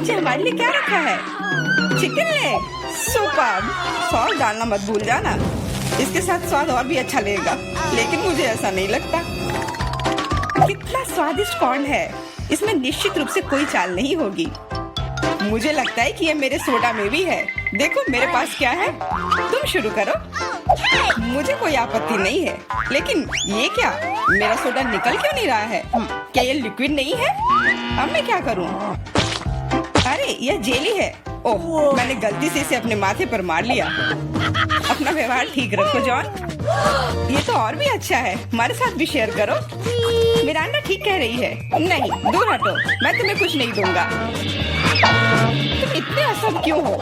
नीचे हमारे लिए क्या रखा है? Chicken leg. सुपर्ब। सॉस डालना मत भूल जाना, इसके साथ स्वाद और भी अच्छा लगेगा। लेकिन मुझे ऐसा नहीं लगता। कितना स्वादिष्ट कॉर्न है, इसमें निश्चित रूप से कोई चाल नहीं होगी। मुझे लगता है कि ये मेरे सोडा में भी है। देखो मेरे पास क्या है। तुम शुरू करो, मुझे कोई आपत्ति नहीं है। लेकिन ये क्या, मेरा सोडा निकल क्यों नहीं रहा है? क्या ये लिक्विड नहीं है? अब मैं क्या करूं? अरे यह जेली है। ओह, मैंने गलती से इसे अपने माथे पर मार लिया। अपना व्यवहार ठीक रखो जॉन। ये तो और भी अच्छा है, हमारे साथ भी शेयर करो। मिरांडा ठीक कह रही है। नहीं, दूर हटो, मैं तुम्हें कुछ नहीं दूंगा। तुम इतने असभ क्यों हो?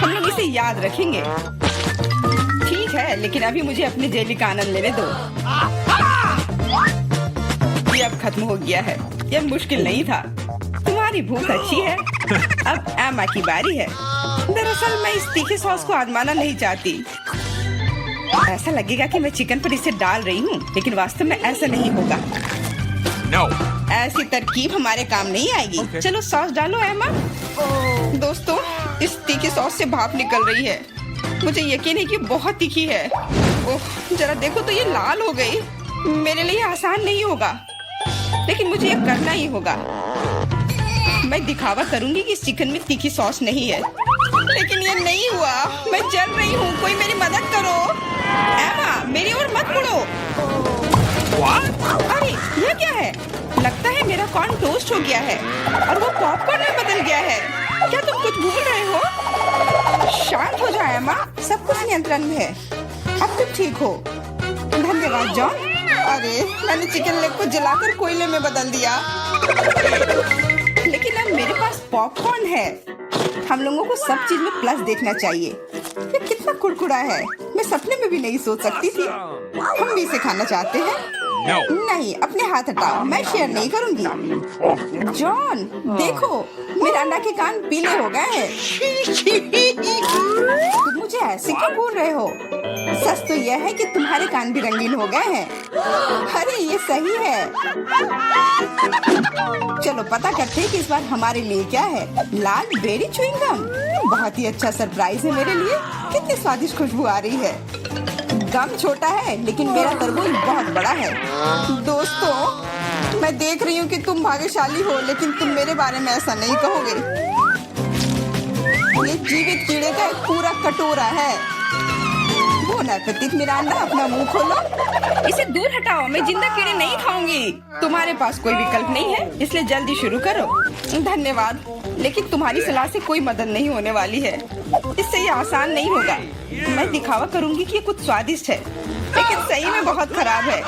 हम लोग इसे याद रखेंगे। ठीक है, लेकिन अभी मुझे अपने जेली का आनंद लेने दो। ये अब खत्म हो गया है। यह मुश्किल नहीं था। तुम्हारी भूख अच्छी है। अब एमा की बारी है। दरअसल मैं इस तीखे सॉस को आजमाना नहीं चाहती। ऐसा लगेगा कि मैं चिकन पर इसे डाल रही हूँ, लेकिन वास्तव में ऐसा नहीं होगा। No. ऐसी तरकीब हमारे काम नहीं आएगी। Okay. चलो सॉस डालो एमा। दोस्तों, इस तीखी सॉस से भाप निकल रही है। मुझे यकीन है कि बहुत तीखी है। ओह, जरा देखो तो ये लाल हो गई। मेरे लिए आसान नहीं होगा, लेकिन मुझे ये करना ही होगा। मैं दिखावा करूंगी कि इस चिकन में तीखी सॉस नहीं है, लेकिन ये नहीं हुआ। मैं जल रही हूँ, कोई मेरी मदद करो। एमा, मेरी ओर मत मुड़ो। अरे ये क्या है? लगता है मेरा कॉर्न टोस्ट हो गया है और वो पॉपकॉर्न में बदल गया है। क्या तुम कुछ भूल रहे हो? शांत हो जाओ एमा, सब कुछ नियंत्रण में है। अब तुम ठीक हो। धन्यवाद जॉन। अरे मैंने चिकन लेग को जलाकर कोयले में बदल दिया। लेकिन अब मेरे पास पॉपकॉर्न है। हम लोगों को सब चीज में प्लस देखना चाहिए। ये कितना कुड़कुड़ा है, मैं सपने में भी नहीं सोच सकती थी। हम भी इसे खाना चाहते हैं। No. नहीं, अपने हाथ हटाओ, मैं शेयर नहीं करूंगी। जॉन देखो, मिरांडा के कान पीले हो गए हैं। तुम मुझे ऐसे क्यों बोल रहे हो? सच तो यह है कि तुम्हारे कान भी रंगीन हो गए हैं। अरे ये सही है। चलो पता करते हैं कि इस बार हमारे लिए क्या है। लाल बेरी च्युइंगम, बहुत ही अच्छा सरप्राइज है मेरे लिए। कितनी स्वादिष्ट खुशबू आ रही है। गम छोटा है, लेकिन मेरा तरबूज बहुत बड़ा है। दोस्तों, मैं देख रही हूँ कि तुम भाग्यशाली हो, लेकिन तुम मेरे बारे में ऐसा नहीं कहोगे। ये जीवित कीड़े का एक पूरा कटोरा है। बोन एपेटिट मिरांडा, अपना मुंह खोलो। इसे दूर हटाओ, मैं जिंदा कीड़े नहीं खाऊंगी। तुम्हारे पास कोई विकल्प नहीं है, इसलिए जल्दी शुरू करो। धन्यवाद, लेकिन तुम्हारी सलाह से कोई मदद नहीं होने वाली है। इससे ये आसान नहीं होगा। मैं दिखावा करूंगी कि ये कुछ स्वादिष्ट है, लेकिन सही में बहुत खराब है।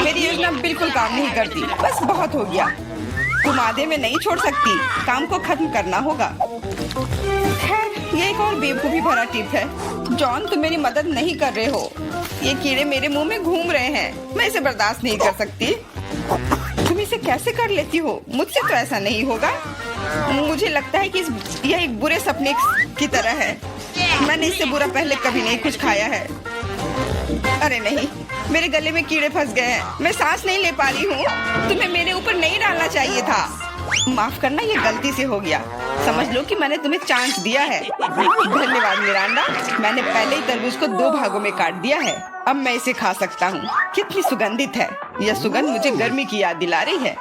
मेरी योजना बिल्कुल काम नहीं करती। बस बहुत हो गया। तुम आधे में नहीं छोड़ सकती, काम को खत्म करना होगा। खैर, ये एक और बेवकूफी भरा टिप है। जॉन, तुम मेरी मदद नहीं कर रहे हो। ये कीड़े मेरे मुंह में घूम रहे हैं। मैं इसे बर्दाश्त नहीं कर सकती। तुम इसे कैसे कर लेती हो? मुझसे तो ऐसा नहीं होगा। मुझे लगता है कि यह एक बुरे सपने की तरह है। मैंने इससे बुरा पहले कभी नहीं कुछ खाया है। अरे नहीं, मेरे गले में कीड़े फंस गए हैं। मैं सांस नहीं ले पा रही हूँ। तुम्हें मेरे ऊपर नहीं डालना चाहिए था। माफ करना, ये गलती से हो गया। समझ लो कि मैंने तुम्हें चांस दिया है। धन्यवाद मिरांडा, मैंने पहले ही तरबूज को 2 भागों में काट दिया है। अब मैं इसे खा सकता हूँ। कितनी सुगंधित है। यह सुगंध मुझे गर्मी की याद दिला रही है।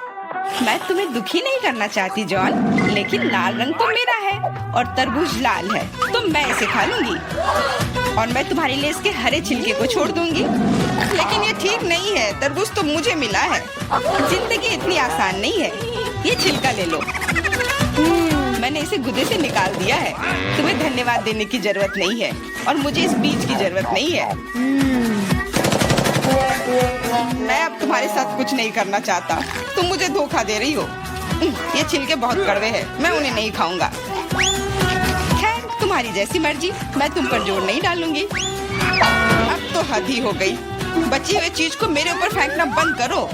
मैं तुम्हें दुखी नहीं करना चाहती जॉन, लेकिन लाल रंग तो मेरा है और तरबूज लाल है, तो मैं इसे खा लूंगी और मैं तुम्हारे लिए इसके हरे छिलके को छोड़ दूंगी। लेकिन ये ठीक नहीं है, तरबूज तो मुझे मिला है। जिंदगी इतनी आसान नहीं है। ये छिलका ले लो। मैंने इसे गुदे से निकाल दिया है। तुम्हें धन्यवाद देने की जरूरत नहीं है और मुझे इस बीज की जरूरत नहीं है। मैं अब तुम्हारे साथ कुछ नहीं करना चाहता। तुम मुझे धोखा दे रही हो। ये छिलके बहुत कड़वे हैं, मैं उन्हें नहीं खाऊंगा। खैर, तुम्हारी जैसी मर्जी, मैं तुम पर जोर नहीं डालूंगी। अब तो हद ही हो गई। बची हुई चीज को मेरे ऊपर फेंकना बंद करो।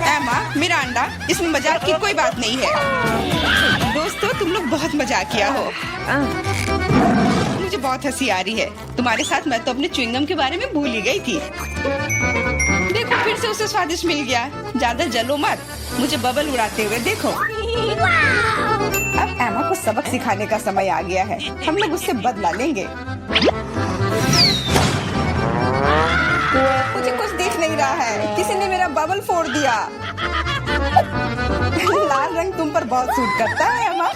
एमा, मिरांडा, इसमें मजाक की कोई बात नहीं है। दोस्तों, तुम लोग बहुत मजाकिया हो। मुझे बहुत हंसी आ रही है। तुम्हारे साथ मैं तो अपने च्युइंगम के बारे में भूल ही गई थी। देखो, फिर से उसे स्वादिष्ट मिल गया। ज्यादा जलो मत, मुझे बबल उड़ाते हुए देखो। अब एमा को सबक सिखाने का समय आ गया है। हम लोग उससे बदला लेंगे। मुझे कुछ दिख नहीं रहा है। किसी ने मेरा बबल फोड़ दिया। लाल रंग तुम पर बहुत सूट करता है अम्मा।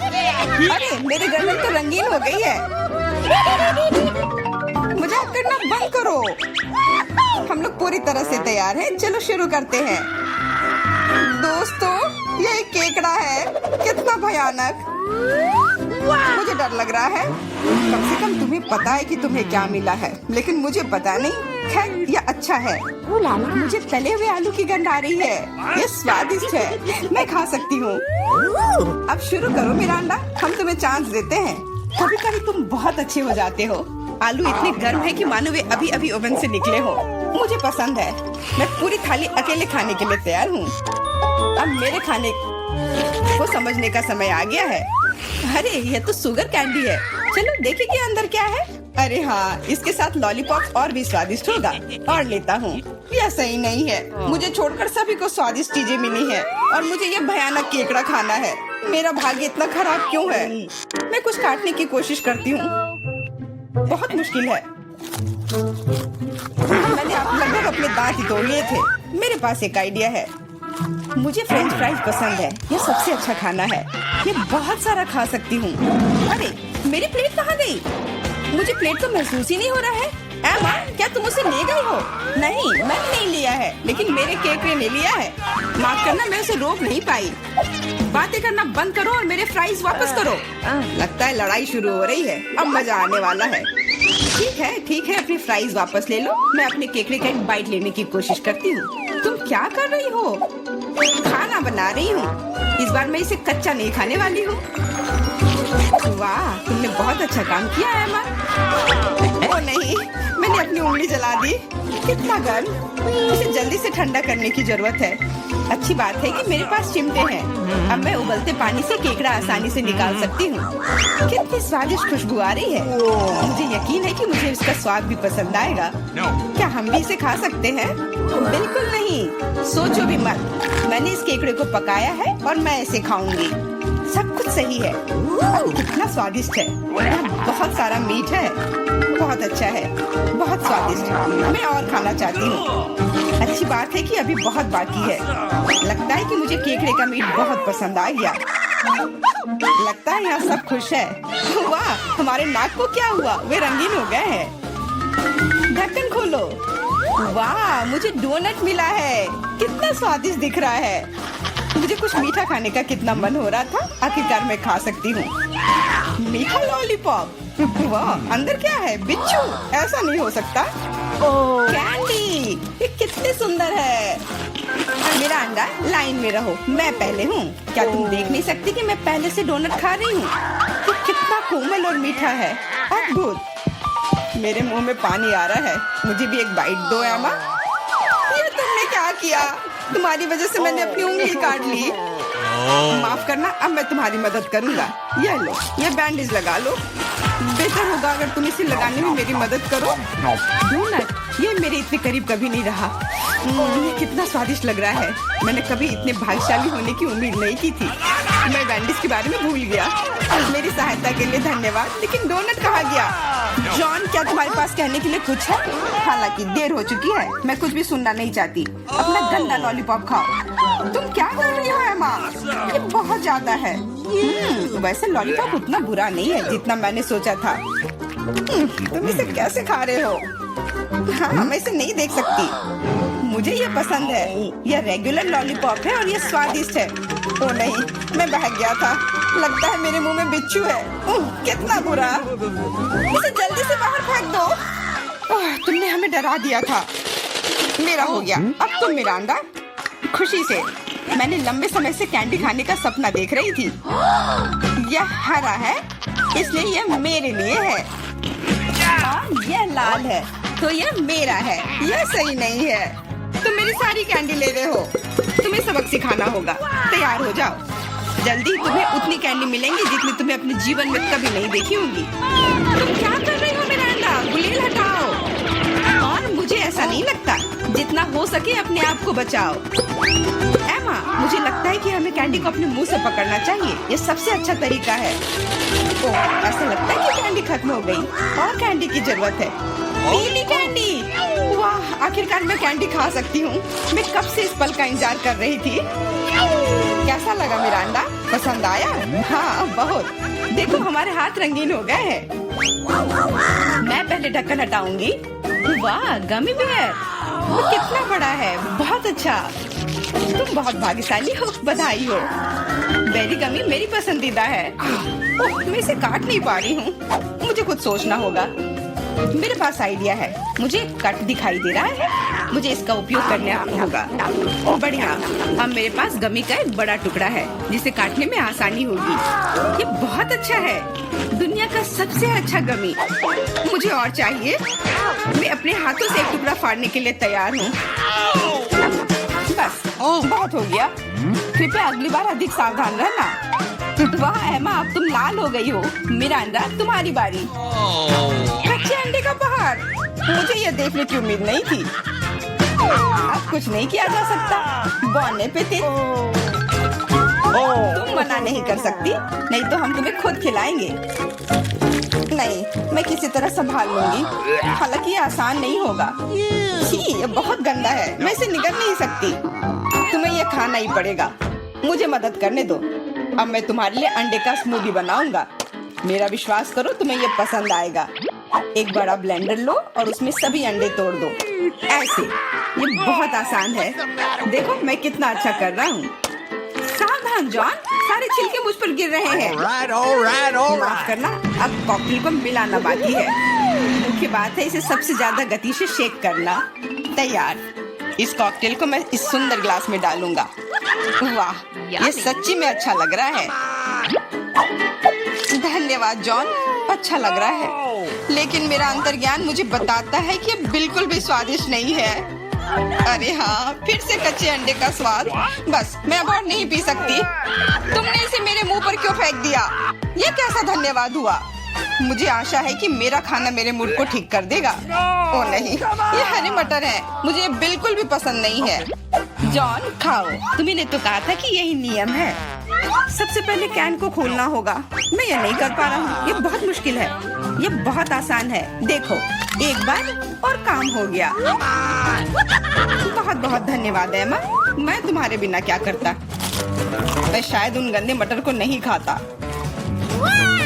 अरे मेरी गर्दन तो रंगीन हो गई है। मजाक करना बंद करो। हम लोग पूरी तरह से तैयार हैं। चलो शुरू करते हैं। दोस्तों, ये एक केकड़ा है। कितना भयानक। मुझे डर लग रहा है। कम से कम तुम्हें पता है कि तुम्हें क्या मिला है, लेकिन मुझे पता नहीं। खैर, यह अच्छा है। मुझे तले हुए आलू की गंध आ रही है। ये स्वादिष्ट है। मैं खा सकती हूँ। अब शुरू करो मिरांडा। हम तुम्हें चांस देते हैं। कभी कभी तुम बहुत अच्छे हो जाते हो। आलू इतने गर्म है कि मानो वे अभी अभी ओवन से निकले हो। मुझे पसंद है। मैं पूरी थाली अकेले खाने के लिए तैयार हूँ। अब मेरे खाने को समझने का समय आ गया है। अरे ये तो शुगर कैंडी है। चलो देखें कि अंदर क्या है। अरे हाँ, इसके साथ लॉलीपॉप और भी स्वादिष्ट होगा। और लेता हूँ। यह सही नहीं है। मुझे छोड़कर सभी को स्वादिष्ट चीजें मिली हैं और मुझे यह भयानक केकड़ा खाना है। मेरा भाग्य इतना खराब क्यों है? मैं कुछ काटने की कोशिश करती हूँ। बहुत मुश्किल है। मैंने लगभग अपने दांत ही तोड़ लिए थे। मेरे पास एक आइडिया है। मुझे फ्रेंच फ्राइज पसंद है। ये सबसे अच्छा खाना है। ये बहुत सारा खा सकती हूँ। अरे मेरी प्लेट कहाँ गई? मुझे प्लेट तो महसूस ही नहीं हो रहा है। एमा, क्या तुम उसे ले गई हो? नहीं, मैंने नहीं लिया है, लेकिन मेरे केकड़े ने लिया है। माफ करना, मैं उसे रोक नहीं पाई। बातें करना बंद करो और मेरे फ्राइज वापस करो। लगता है लड़ाई शुरू हो रही है। अब मजा आने वाला है। ठीक है, अपनी फ्राइज वापस ले लो। मैं अपने केकड़े का एक बाइट लेने की कोशिश करती हूँ। तुम क्या कर रही हो? खाना बना रही हूँ। इस बार मैं इसे कच्चा नहीं खाने वाली हूँ। वाह, तुमने बहुत अच्छा काम किया है एमा। ओ नहीं, मैंने अपनी उंगली जला दी। कितना गर्म। इसे जल्दी से ठंडा करने की जरूरत है। अच्छी बात है कि मेरे पास चिमटे हैं। अब मैं उबलते पानी से केकड़ा आसानी से निकाल सकती हूँ। कितनी स्वादिष्ट खुशबू आ रही है। मुझे यकीन है कि मुझे इसका स्वाद भी पसंद आएगा। क्या हम भी इसे खा सकते हैं? बिल्कुल नहीं। सोचो भी मत। मैंने इस केकड़े को पकाया है और मैं इसे खाऊंगी। सब कुछ सही है। कितना स्वादिष्ट है। बहुत सारा मीठ है। बहुत अच्छा है। बहुत स्वादिष्ट। मैं और खाना चाहती हूँ। अच्छी बात है कि अभी बहुत बाकी है। लगता है कि मुझे केकड़े का मीट बहुत पसंद आ गया। लगता है यहाँ सब खुश है। वाह, हमारे नाक को क्या हुआ? वे रंगीन हो गए हैं। ढक्कन खोलो। वाह, मुझे डोनट मिला है। कितना स्वादिष्ट दिख रहा है। मुझे कुछ मीठा खाने का कितना मन हो रहा था। आखिरकार मैं खा सकती हूँ। मीठा लॉलीपॉप। वाह, अंदर क्या है? बिच्छू? ऐसा नहीं हो सकता। कैंडी, ये कितनी सुंदर है। मिरांडा, लाइन में रहो। मैं पहले हूँ। क्या तुम देख नहीं सकती कि मैं पहले से डोनट खा रही हूँ? ये कितना कोमल और मीठा है। अद्भुत। मेरे मुंह में पानी आ रहा है। मुझे भी एक बाइट दो एमा। ये तुमने क्या किया? तुम्हारी वजह से मैंने अपनी उंगली काट ली। माफ करना, अब मैं तुम्हारी मदद करूंगा। ये लो, ये बैंडेज लगा लो। बेहतर होगा अगर तुम इसे लगाने में मेरी मदद करो। डोनट, ये मेरे इतने करीब कभी नहीं रहा। ये कितना स्वादिष्ट लग रहा है। मैंने कभी इतने भाग्यशाली होने की उम्मीद नहीं की थी। मैं बैंडेज के बारे में भूल गया। मेरी सहायता के लिए धन्यवाद। लेकिन डोनट कहाँ गया? जॉन, क्या तुम्हारे पास कहने के लिए कुछ है? हालांकि देर हो चुकी है। मैं कुछ भी सुनना नहीं चाहती। अपना गंदा लॉलीपॉप खाओ। तुम क्या कर रही हो एमा? ये बहुत ज्यादा है। वैसे लॉलीपॉप उतना बुरा नहीं है जितना मैंने सोचा था। तुम इसे कैसे खा रहे हो? हाँ, मैं इसे नहीं देख सकती। मुझे ये पसंद है। यह रेगुलर लॉलीपॉप है और ये स्वादिष्ट है। ओ नहीं, मैं बहक गया था। लगता है मेरे मुंह में बिच्छू है। कितना बुरा। इसे जल्दी से बाहर फेंक दो। तुमने हमें डरा दिया था। मेरा हो गया। अब तुम मिरांडा। खुशी से। मैंने लंबे समय से कैंडी खाने का सपना देख रही थी। यह हरा है, इसलिए यह मेरे लिए है। यह लाल है, तो यह मेरा है। यह सही नहीं है। तुम मेरी सारी कैंडी ले रहे हो। तुम्हें सबक सिखाना होगा। तैयार हो जाओ। जल्दी तुम्हें उतनी कैंडी मिलेंगी जितनी तुम्हें अपने जीवन में कभी नहीं देखी होंगी। तुम क्या कर रही हो मिरांडा? गुलेल हटाओ। और मुझे ऐसा नहीं लगता। जितना हो सके अपने आप को बचाओ। एमा, मुझे लगता है कि हमें कैंडी को अपने मुंह से पकड़ना चाहिए। ये सबसे अच्छा तरीका है। ओह, ऐसा लगता है कि कैंडी खत्म हो गई और कैंडी की जरूरत है। पीली कैंडी, वाह, आखिरकार मैं कैंडी खा सकती हूँ। मैं कब से इस पल का इंतजार कर रही थी। कैसा लगा मिरांडा, पसंद आया? हाँ, बहुत। देखो हमारे हाथ रंगीन हो गए हैं। मैं पहले ढक्कन हटाऊंगी। वाह, गमी बेयर, वो कितना बड़ा है, बहुत अच्छा। तुम बहुत भाग्यशाली हो, बधाई हो। बेरी गमी मेरी पसंदीदा है। ओह, मैं इसे काट नहीं पा रही हूँ। मुझे कुछ सोचना होगा। मेरे पास आइडिया है। मुझे कट दिखाई दे रहा है, मुझे इसका उपयोग करना होगा। ओह बढ़िया, अब मेरे पास गमी का एक बड़ा टुकड़ा है जिसे काटने में आसानी होगी। ये बहुत अच्छा है, दुनिया का सबसे अच्छा गमी। मुझे और चाहिए। मैं अपने हाथों से एक टुकड़ा फाड़ने के लिए तैयार हूँ। बस, बहुत हो गया। कृपया अगली बार अधिक सावधान रहना। वाह एमा, अब तुम लाल हो गई हो। मिरांडा, तुम्हारी बारी। कच्चे अंडे का पहाड़, मुझे ये देखने की उम्मीद नहीं थी। अब कुछ नहीं किया जा सकता। बॉन ने पिटी। तुम मना नहीं कर सकती, नहीं तो हम तुम्हें खुद खिलाएंगे। नहीं, मैं किसी तरह संभाल लूंगी। हालांकि ये आसान नहीं होगा। छी, ये बहुत गंदा है, मैं इसे निगल नहीं सकती। तुम्हें ये खाना ही पड़ेगा। मुझे मदद करने दो। अब मैं तुम्हारे लिए अंडे का स्मूदी बनाऊंगा। मेरा विश्वास करो, तुम्हें ये पसंद आएगा। एक बड़ा ब्लेंडर लो और उसमें सभी अंडे तोड़ दो। ऐसे, ये बहुत आसान है। देखो मैं कितना अच्छा कर रहा हूँ। सावधान जॉन, सारे छिलके मुझ पर गिर रहे हैं। माफ करना, अब कॉकटेल को मिलाना बाकी है। मुख्य बात है इसे सबसे ज्यादा गति से शेक करना। तैयार। इस कॉकटेल को मैं इस सुंदर ग्लास में डालूंगा। वाह, ये सच्ची में अच्छा लग रहा है। धन्यवाद जॉन, अच्छा लग रहा है। लेकिन मेरा अंतर्ज्ञान मुझे बताता है कि ये बिल्कुल भी स्वादिष्ट नहीं है। अरे हाँ, फिर से कच्चे अंडे का स्वाद। बस, मैं अब और नहीं पी सकती। तुमने इसे मेरे मुंह पर क्यों फेंक दिया? ये कैसा धन्यवाद हुआ? मुझे आशा है कि मेरा खाना मेरे मूड को ठीक कर देगा। ओ नहीं, ये हरे मटर है, मुझे बिल्कुल भी पसंद नहीं है। जॉन, खाओ। तुम्हें तो कहा था कि यही नियम है। सबसे पहले कैन को खोलना होगा। मैं ये नहीं कर पा रहा हूँ। ये बहुत मुश्किल है। ये बहुत आसान है। देखो, एक बार और काम हो गया। बहुत बहुत धन्यवाद एमा। मैं तुम्हारे बिना क्या करता। मैं शायद उन गंदे मटर को नहीं खाता।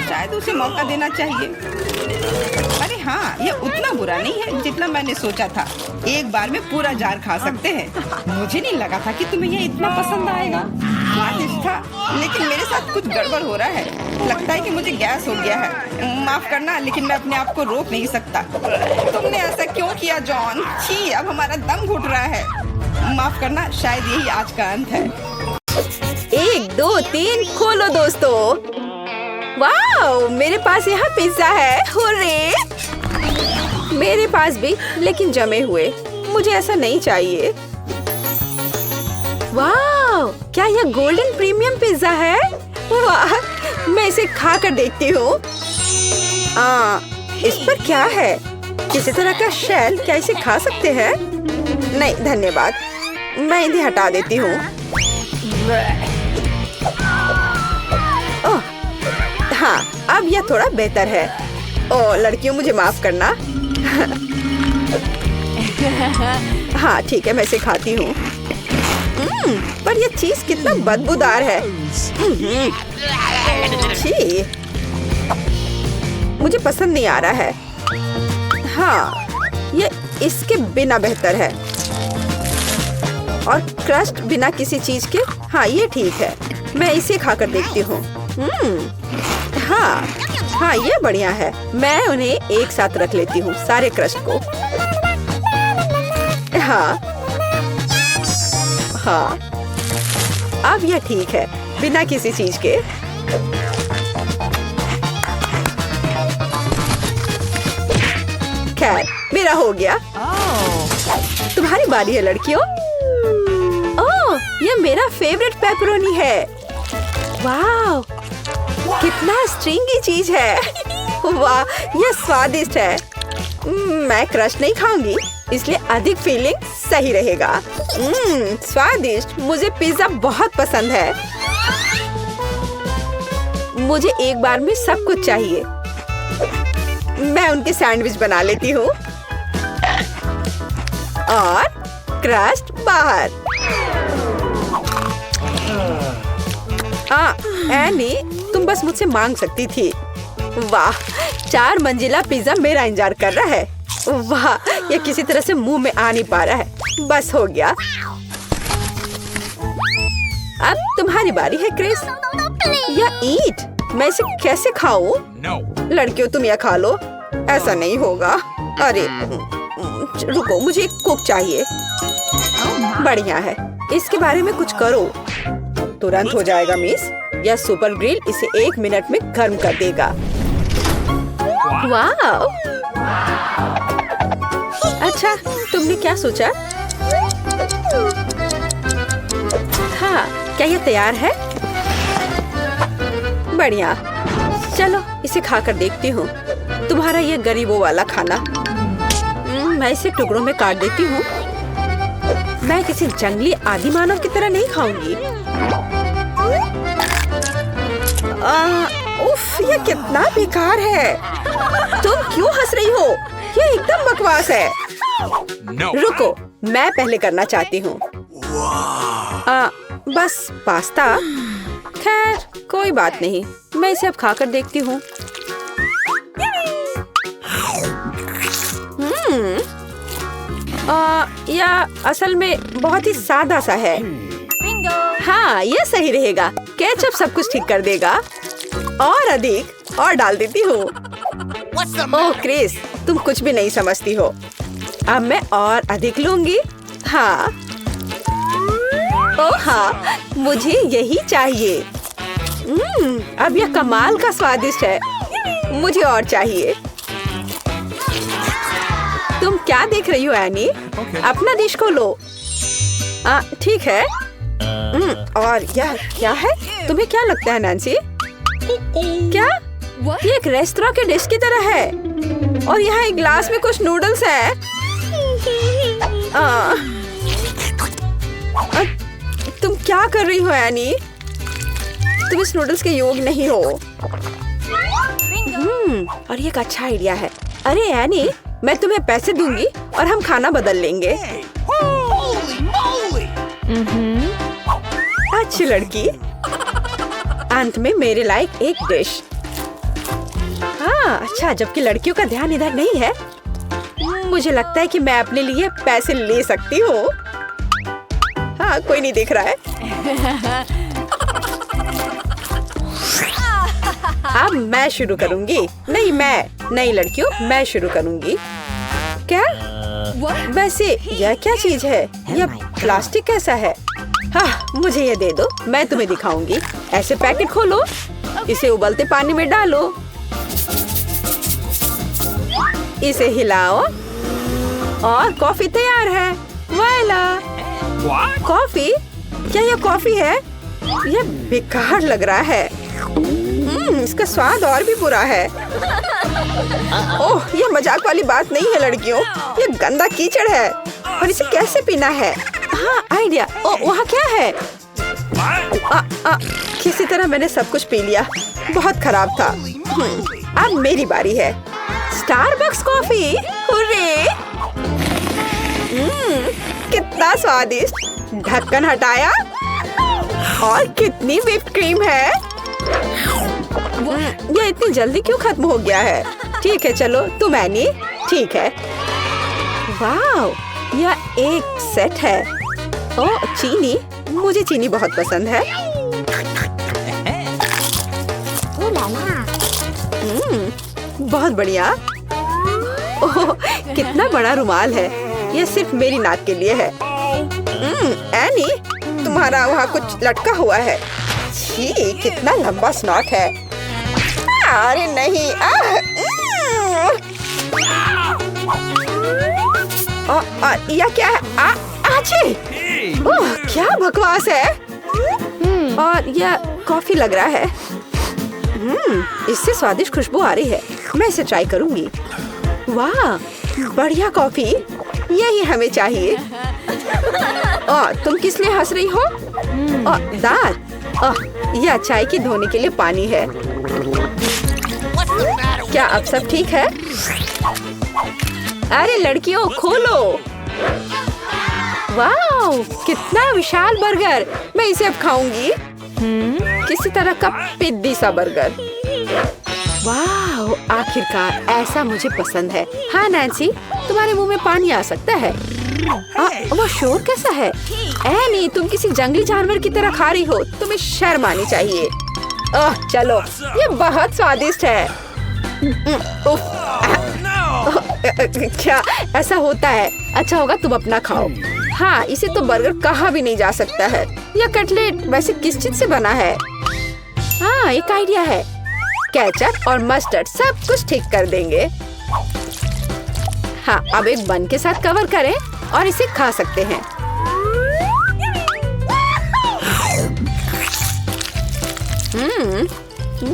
शायद उसे मौका देना चाहिए। अरे हाँ, ये उतना बुरा नहीं है जितना मैंने सोचा था। एक बार में पूरा जार खा सकते हैं। मुझे नहीं लगा था कि तुम्हें ये इतना पसंद आएगा। स्वादिष्ट था, लेकिन मेरे साथ कुछ गड़बड़ हो रहा है। लगता है कि मुझे गैस हो गया है। माफ करना, लेकिन मैं अपने आप को रोक नहीं सकता। तुमने ऐसा क्यों किया जॉन? छी, अब हमारा दम घुट रहा है। माफ करना, शायद यही आज का अंत है। 1 2 3 खोलो दोस्तों। वाओ, मेरे पास यहाँ पिज्जा है। हुर्रे! मेरे पास भी, लेकिन जमे हुए। मुझे ऐसा नहीं चाहिए। वाओ, क्या यह गोल्डन प्रीमियम पिज्जा है? वाह, मैं इसे खा कर देखती हूँ। इस पर क्या है? किसी तरह का शेल? क्या इसे खा सकते हैं? नहीं धन्यवाद, मैं इन्हें हटा देती हूँ। ओह, हाँ, अब यह थोड़ा बेहतर है। ओह लड़कियों, मुझे माफ करना। हाँ ठीक है, मैं इसे खाती हूँ। पर यह चीज कितना बदबूदार है। छी, मुझे पसंद नहीं आ रहा है। हाँ, ये इसके बिना बेहतर है। और क्रस्ट बिना किसी चीज के। हाँ, ये ठीक है। मैं इसे खाकर देखती हूँ। हाँ, ये बढ़िया है। मैं उन्हें एक साथ रख लेती हूँ, सारे क्रस्ट को। हाँ, अब यह ठीक है, बिना किसी चीज के। खैर, मेरा हो गया। तुम्हारी बारी है लड़कियों। ओह, यह मेरा फेवरेट पेपरोनी है। वाह, कितना स्ट्रिंगी चीज है। वाह, यह स्वादिष्ट है। मैं क्रश नहीं खाऊंगी, इसलिए अधिक फीलिंग सही रहेगा। स्वादिष्ट, मुझे पिज्जा बहुत पसंद है। मुझे एक बार में सब कुछ चाहिए। मैं उनके सैंडविच बना लेती हूँ और क्रस्ट बाहर। एनी, तुम बस मुझसे मांग सकती थी। वाह, 4 मंजिला पिज्जा मेरा इंतजार कर रहा है। वाह, ये किसी तरह से मुंह में आ नहीं पा रहा है। बस हो गया। अब तुम्हारी बारी है क्रिस। या ईट, मैं इसे कैसे खाऊं? लड़कियों, तुम यह खा लो। ऐसा नहीं होगा। अरे रुको, मुझे एक कुक चाहिए। बढ़िया है, इसके बारे में कुछ करो। तुरंत हो जाएगा मिस। यह सुपर ग्रिल इसे 1 मिनट में गर्म कर देगा। वाह! अच्छा, तुमने क्या सोचा? हाँ, क्या यह तैयार है? बढ़िया, चलो इसे खाकर देखती हूँ। तुम्हारा ये गरीबों वाला खाना। मैं इसे टुकड़ों में काट देती हूँ। मैं किसी जंगली आदि मानव की तरह नहीं खाऊंगी। उफ, ये कितना बेकार है। तुम क्यों हंस रही हो? ये एकदम बकवास है। रुको, मैं पहले करना चाहती हूँ। बस पास्ता। खैर, कोई बात नहीं, मैं इसे अब खाकर देखती हूँ। यह असल में बहुत ही सादा सा है। हाँ, ये सही रहेगा। केचप सब कुछ ठीक कर देगा। और अधिक और डाल देती हूँ। ओह क्रिस, तुम कुछ भी नहीं समझती हो। अब मैं और अधिक लूंगी। हाँ, ओह हाँ, मुझे यही चाहिए। अब यह कमाल का स्वादिष्ट है। मुझे और चाहिए। तुम क्या देख रही हो एनी? अपना डिश खोलो। ठीक है। और यह क्या है? तुम्हें क्या लगता है नैन्सी? क्या? ये एक रेस्टोरेंट के डिश की तरह है। और यहाँ एक ग्लास में कुछ नूडल्स है। तुम क्या कर रही हो एनी? तुम इस नूडल्स के योग्य नहीं हो। और ये एक अच्छा आइडिया है। अरे एनी, मैं तुम्हें पैसे दूंगी और हम खाना बदल लेंगे। अच्छी लड़की। अंत में मेरे लायक एक डिश। हाँ, अच्छा, जबकि लड़कियों का ध्यान इधर नहीं है। मुझे लगता है कि मैं अपने लिए पैसे ले सकती हूँ। हाँ, कोई नहीं देख रहा है। अब मैं शुरू करूंगी। नहीं लड़कियों, मैं शुरू करूंगी। क्या? वैसे यह क्या चीज है? यह प्लास्टिक कैसा है? हाँ, मुझे ये दे दो, मैं तुम्हें दिखाऊंगी। ऐसे पैकेट खोलो, इसे उबलते पानी में डालो, इसे हिलाओ और कॉफी तैयार है। वाला! कॉफी? क्या यह कॉफी है? यह बेकार लग रहा है। इसका स्वाद और भी बुरा है। ओह, ये मजाक वाली बात नहीं है लड़कियों। ये गंदा कीचड़ है और इसे कैसे पीना है? हाँ, आइडिया। ओह, वहाँ क्या है? किसी तरह मैंने सब कुछ पी लिया। बहुत खराब था। अब मेरी बारी है। Starbucks coffee. हुर्रे! कितना स्वादिष्ट। ढक्कन हटाया और कितनी व्हिप्ड क्रीम है। ये इतनी जल्दी क्यों खत्म हो गया है? ठीक है, चलो तुम एनी। ठीक है। वाह, यह एक सेट है। ओह, चीनी। मुझे चीनी बहुत पसंद है। बहुत बढ़िया। ओह, कितना बड़ा रुमाल है। यह सिर्फ मेरी नाक के लिए है। एनी, तुम्हारा वहाँ कुछ लटका हुआ है। छी, कितना लंबा स्नॉट है। अरे नहीं। यह क्या है? आछी! ओह, क्या बकवास है। और यह कॉफी लग रहा है। इससे स्वादिष्ट खुशबू आ रही है। मैं इसे ट्राई करूंगी। वाह, बढ़िया कॉफी। यही हमें चाहिए। तुम किस लिए हंस रही हो? दांत। यह चाय की धोने के लिए पानी है। क्या अब सब ठीक है? अरे लड़कियों खोलो। वाह, कितना विशाल बर्गर। मैं इसे अब खाऊंगी। किसी तरह का पिद्दी सा बर्गर। वाह, आखिरकार ऐसा मुझे पसंद है। हाँ नैन्सी, तुम्हारे मुंह में पानी आ सकता है। वो शोर कैसा है? नहीं, तुम किसी जंगली जानवर की तरह खा रही हो। तुम्हें शर्म आनी चाहिए। चलो, ये बहुत स्वादिष्ट है। क्या ऐसा होता है? अच्छा होगा तुम अपना खाओ। हाँ, इसे तो बर्गर कहा भी नहीं जा सकता है। यह कटलेट वैसे किस चीज से बना है? हाँ, एक आइडिया है। केचप और मस्टर्ड सब कुछ ठीक कर देंगे। हाँ, अब एक बन के साथ कवर करें और इसे खा सकते हैं।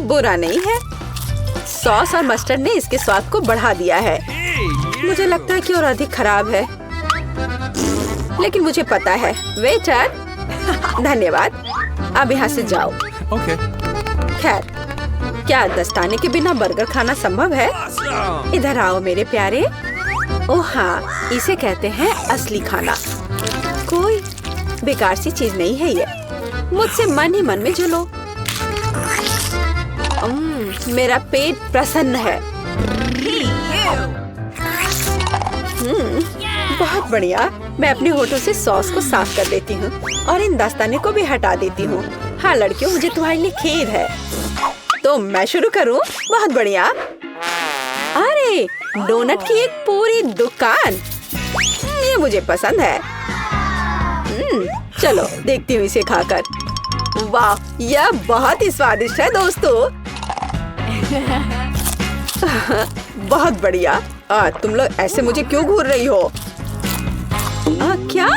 बुरा नहीं है। सॉस और मस्टर्ड ने इसके स्वाद को बढ़ा दिया है। मुझे लगता है कि और अधिक खराब है, लेकिन मुझे पता है। वेटर, धन्यवाद। अब यहाँ से जाओ। खैर, क्या दस्ताने के बिना बर्गर खाना संभव है? इधर आओ मेरे प्यारे। ओह हाँ, इसे कहते हैं असली खाना। कोई बेकार सी चीज नहीं है ये। मुझसे मन ही मन में जलो। मेरा पेट प्रसन्न है। बहुत बढ़िया। मैं अपने होठों से सॉस को साफ कर देती हूँ और इन दस्ताने को भी हटा देती हूँ। हाँ लड़कियों, मुझे तुम्हारे लिए खेद है। तो मैं शुरू करूँ? बहुत बढ़िया। अरे, डोनट की एक पूरी दुकान। ये मुझे पसंद है। चलो देखती हूँ इसे खाकर। वाह, यह बहुत ही स्वादिष्ट है दोस्तों। बहुत बढ़िया। तुम लोग ऐसे मुझे क्यों घूर रही हो? क्या?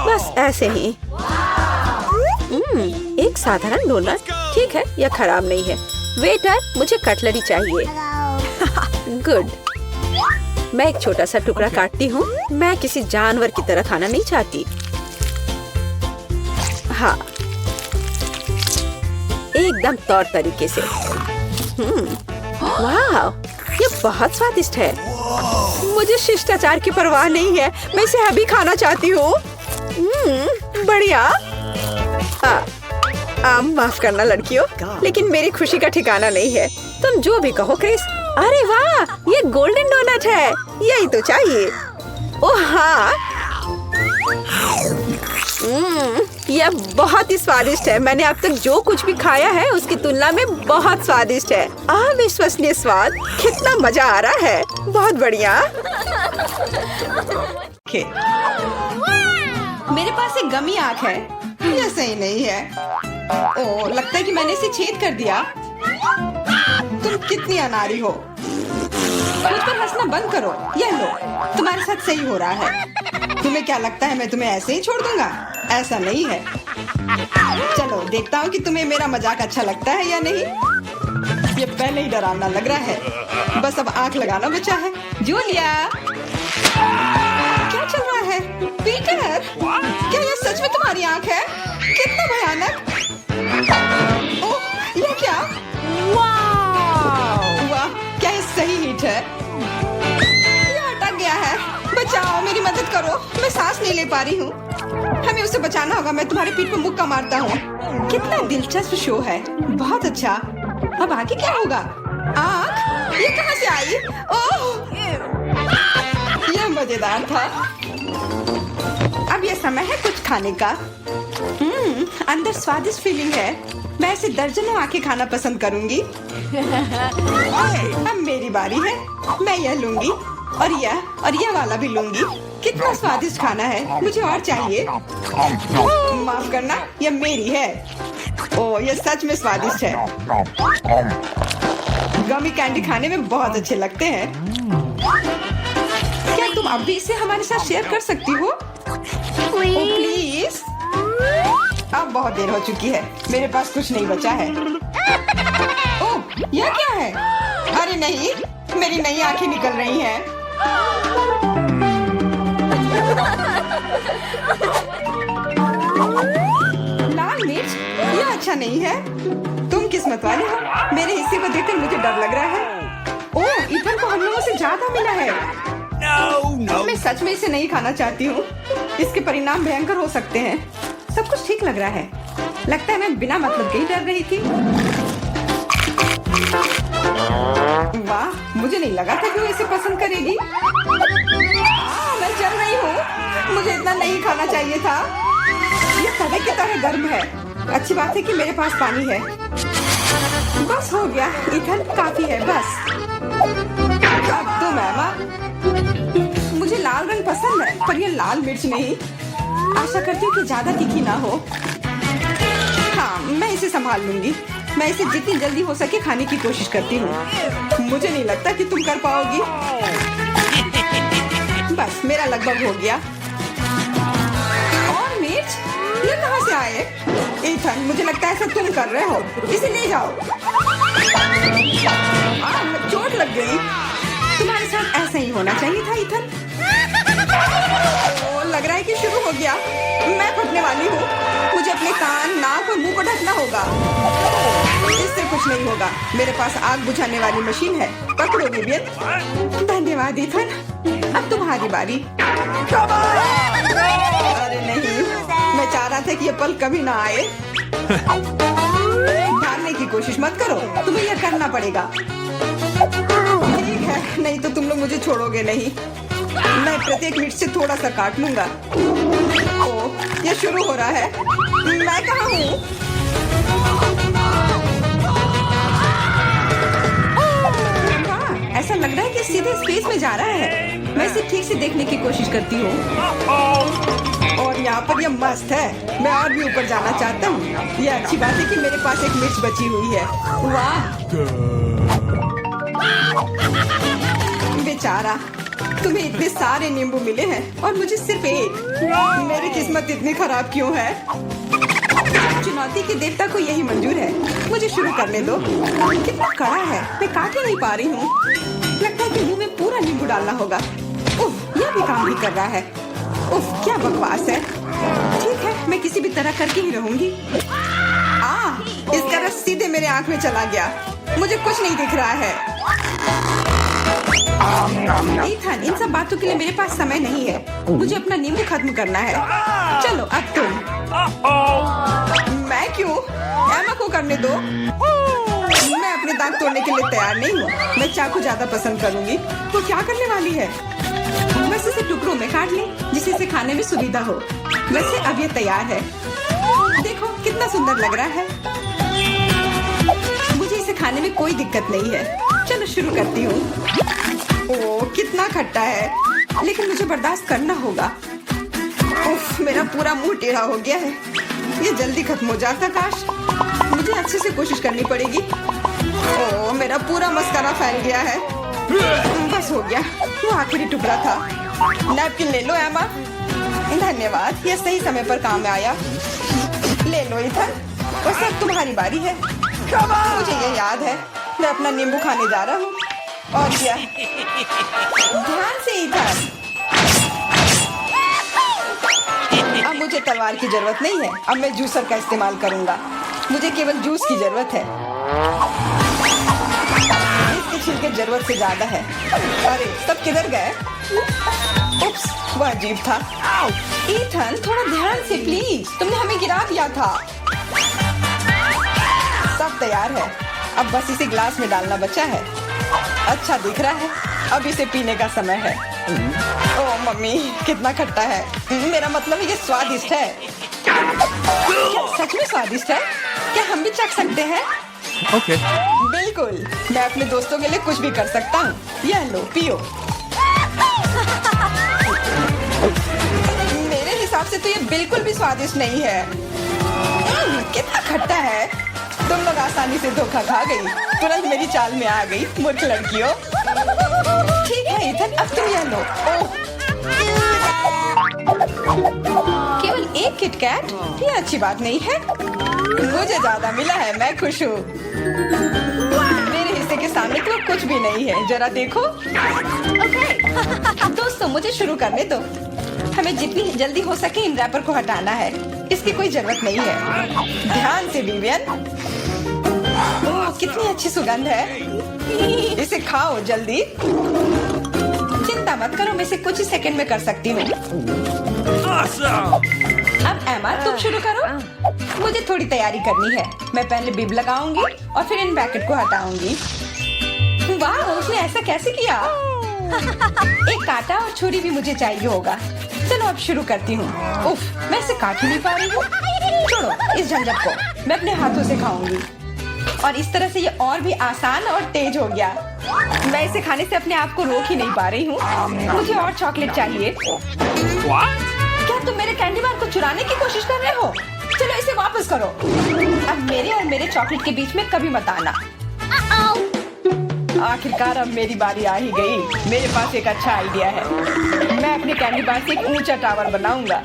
बस ऐसे ही। एक साधारण डोनट। ठीक है, यह खराब नहीं है। वेटर, मुझे कटलरी चाहिए। गुड। मैं एक छोटा सा टुकड़ा काटती हूँ। मैं किसी जानवर की तरह खाना नहीं चाहती। हाँ, एकदम तौर तरीके से। वाह, ये बहुत स्वादिष्ट है। मुझे शिष्टाचार की परवाह नहीं है। मैं इसे अभी खाना चाहती हूँ। बढ़िया। माफ करना लड़कियों, लेकिन मेरी खुशी का ठिकाना नहीं है। तुम जो भी कहो क्रिस। अरे वाह, ये गोल्डन डोनट है। यही तो चाहिए। ओह हाँ, यह बहुत ही स्वादिष्ट है। मैंने अब तक जो कुछ भी खाया है उसकी तुलना में बहुत स्वादिष्ट है। अविश्वसनीय स्वाद। कितना मजा आ रहा है। बहुत बढ़िया। मेरे पास एक गमी आँख है। यह सही नहीं है। ओह, लगता है कि मैंने इसे छेद कर दिया। तुम कितनी अनाड़ी हो। मुझ पर हंसना बंद करो। यह लो, तुम्हारे साथ सही हो रहा है। तुम्हें क्या लगता है मैं तुम्हें ऐसे ही छोड़ दूंगा? ऐसा नहीं है। चलो देखता हूँ कि तुम्हें मेरा मजाक अच्छा लगता है या नहीं। ये पहले ही डरावना लग रहा है। बस अब आंख लगाना बचा है। जूलिया, क्या चल रहा है? पीटर, क्या यह सच में तुम्हारी आंख है? कितना भयानक। ओह, यह क्या? वाह, क्या ये सही हिट है? यह अटक गया है। बचाओ, मेरी मदद करो। मैं सांस नहीं ले पा रही हूँ। हमें उसे बचाना होगा। मैं तुम्हारे पीठ पर मुक्का मारता हूँ। कितना दिलचस्प शो है। बहुत अच्छा। अब आगे क्या होगा? आँख? ये कहाँ से आई? ओह, यह मजेदार था। अब यह समय है कुछ खाने का। अंदर स्वादिष्ट फीलिंग है। मैं ऐसे दर्जनों आंखें खाना पसंद करूंगी। अब मेरी बारी है। मैं यह लूंगी और यह वाला भी लूंगी। कितना स्वादिष्ट खाना है। मुझे और चाहिए। माफ करना, यह मेरी है। ओह, यह सच में स्वादिष्ट है। गमी कैंडी खाने में बहुत अच्छे लगते हैं। क्या तुम अब भी इसे हमारे साथ शेयर कर सकती हो? प्लीज। अब बहुत देर हो चुकी है। मेरे पास कुछ नहीं बचा है। ओह, यह क्या है? अरे नहीं, मेरी नई आंखें निकल रही हैं। लाल मिर्च ये अच्छा नहीं है। तुम किस्मत वाले हो, मेरे हिस्से को देखकर मुझे डर लग रहा है। ओह, इथन को हम लोगों से ज्यादा मिला है। मैं सच में इसे नहीं खाना चाहती हूँ। इसके परिणाम भयंकर हो सकते हैं। सब कुछ ठीक लग रहा है। लगता है मैं बिना मतलब के ही डर रही थी। वाह, मुझे नहीं लगा था कि वो इसे पसंद करेगी। मैं चल रही हूँ। मुझे इतना नहीं खाना चाहिए था। ये तवे की तरह गर्म है। अच्छी बात है कि मेरे पास पानी है। बस हो गया, इथन काफी है बस। अब तुम एमा। मुझे लाल रंग पसंद है, पर ये लाल मिर्च नहीं। आशा करती हूँ कि ज्यादा तीखी ना हो। हाँ, मैं इसे संभाल लूंगी। मैं इसे जितनी जल्दी हो सके खाने की कोशिश करती हूँ। मुझे नहीं लगता कि तुम कर पाओगी। बस मेरा लगभग हो गया। और मिर्च ये कहाँ से आए? इथन, मुझे लगता है ऐसा तुम कर रहे हो। इसे ले जाओ। चोट लग गई। तुम्हारे साथ ऐसा ही होना चाहिए था इथन। लग रहा है कि शुरू हो गया। मैं फटने वाली हूँ। मुझे अपने कान, नाक और मुंह को ढकना होगा। इससे कुछ नहीं होगा। मेरे पास आग बुझाने वाली मशीन है। पकड़ो विवियन। धन्यवाद इथन। अब तुम्हारी बारी। अरे नहीं, मैं चाह रहा था कि ये पल कभी ना आए। भागने की कोशिश मत करो, तुम्हें यह करना पड़ेगा। ठीक है, नहीं तो तुम लोग मुझे छोड़ोगे नहीं। मैं प्रत्येक मिनट से थोड़ा सा काट लूंगा। ओह, ये शुरू हो रहा है। मैं कहाँ हूँ? ऐसा लग रहा है कि सीधे स्पेस में जा रहा है। मैं इसे ठीक से देखने की कोशिश करती हूँ। और यहाँ पर यह मस्त है। मैं और भी ऊपर जाना चाहता हूँ। यह अच्छी बात है कि मेरे पास एक मिर्च बची हुई है। वाह, बेचारा, तुम्हें इतने सारे नींबू मिले हैं और मुझे सिर्फ एक। मेरी किस्मत इतनी खराब क्यों है? चुनौती के देवता को यही मंजूर है। मुझे शुरू करने दो। कितना कड़ा है, मैं काट ही नहीं पा रही हूँ। लगता है कि मुंह में पूरा नींबू डालना होगा। उफ, यह भी काम नहीं कर रहा है। उफ, क्या बकवास है। ठीक है, मैं किसी भी तरह करके ही रहूंगी। इसका रस सीधे मेरे आंख में चला गया। मुझे कुछ नहीं दिख रहा है। इथन, इन सब बातों के लिए मेरे पास समय नहीं है। मुझे अपना नींबू खत्म करना है। चलो अब तुम। मैं क्यों? एमा को करने दो। मैं अपने दांत तोड़ने के लिए तैयार नहीं हूँ। मैं चाकू ज्यादा पसंद करूंगी। वो क्या करने वाली है? बस इसे टुकड़ों में काट ले, जिससे इसे खाने में सुविधा हो। वैसे अब ये तैयार है। देखो कितना सुंदर लग रहा है। मुझे इसे खाने में कोई दिक्कत नहीं है। चलो शुरू करती हूँ। ओह, कितना खट्टा है, लेकिन मुझे बर्दाश्त करना होगा। उफ, मेरा पूरा मुंह टेढ़ा हो गया है। ये जल्दी खत्म हो जाता काश। मुझे अच्छे से कोशिश करनी पड़ेगी। ओह, मेरा पूरा मस्कारा फैल गया है। बस हो गया, वो आखिरी टुकड़ा था। नैपकिन ले लो एमा। धन्यवाद, यह सही समय पर काम में आया। ले लो इथन, बस अब तुम्हारी बारी है। मुझे ये याद है, मैं अपना नींबू खाने जा रहा हूँ। और क्या? ध्यान से इथन। अब मुझे तलवार की जरूरत नहीं है। अब मैं जूसर का इस्तेमाल करूंगा। मुझे केवल जूस की जरूरत है। इसके छिलके जरूरत से ज्यादा है। अरे सब किधर गए? उप्स, वह अजीब था। इथन, थोड़ा ध्यान से प्लीज। तुमने हमें गिरा दिया था। सब तैयार है। अब बस इसे ग्लास में डालना बचा है। अच्छा दिख रहा है। अब इसे पीने का समय है। ओह मम्मी, कितना खट्टा है। मेरा मतलब है ये स्वादिष्ट है। क्या सच में स्वादिष्ट है? क्या हम भी चख सकते हैं? Okay. बिल्कुल, मैं अपने दोस्तों के लिए कुछ भी कर सकता हूँ। यह लो, पियो। मेरे हिसाब से तो ये बिल्कुल भी स्वादिष्ट नहीं है। कितना खट्टा है। तुम लोग आसानी से धोखा खा गई। तुरंत मेरी चाल में आ गई, मूर्ख लड़कियों। ठीक है इथन, अब तुम यह लो। ओह, केवल एक किटकैट? ये अच्छी बात नहीं है। मुझे ज्यादा मिला है, मैं खुश हूँ। मेरे हिस्से के सामने तो कुछ भी नहीं है। जरा देखो। दोस्तों मुझे शुरू करने दो। हमें जितनी जल्दी हो सके इन रैपर को हटाना है। इसकी कोई जरूरत नहीं है। ध्यान से विवियन। ओह कितनी अच्छी सुगंध है। इसे खाओ जल्दी। चिंता मत करो, मैं इसे कुछ ही सेकंड में कर सकती हूँ। अब एमा तुम शुरू करो। मुझे थोड़ी तैयारी करनी है। मैं पहले बिब लगाऊंगी और फिर इन पैकेट को हटाऊंगी। वाह उसने ऐसा कैसे किया? एक कांटा और छुरी भी मुझे चाहिए होगा। चलो अब शुरू करती हूँ। उफ, मैं इसे काट ही नहीं पा रही हूँ। छोड़ो इस झंझट को, मैं अपने हाथों से खाऊंगी। और इस तरह से ये और भी आसान और तेज हो गया। मैं इसे खाने से अपने आप को रोक ही नहीं पा रही हूँ। मुझे और चॉकलेट चाहिए। क्या तुम मेरे कैंडी बार को चुराने की कोशिश कर रहे हो? चलो इसे वापस करो। अब मेरे और मेरे चॉकलेट के बीच में कभी मत आना। आखिरकार अब मेरी बारी आ ही गई। मेरे पास एक अच्छा आइडिया है। मैं अपने कैंडी बार से एक ऊंचा टावर बनाऊंगा।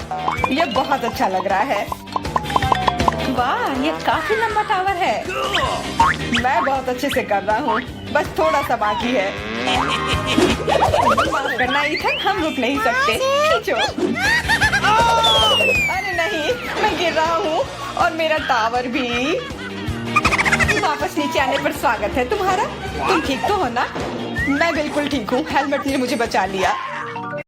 ये बहुत अच्छा लग रहा है। वाह ये काफी लंबा टावर है। मैं बहुत अच्छे से कर रहा हूँ, बस थोड़ा सा बाकी है। माफ करना इथन, हम रुक नहीं सकते। खींचो। अरे नहीं, मैं गिर रहा हूँ और मेरा टावर भी। वापस नीचे आने पर स्वागत है तुम्हारा। तुम ठीक तो हो ना? मैं बिल्कुल ठीक हूँ। हेलमेट ने मुझे बचा लिया।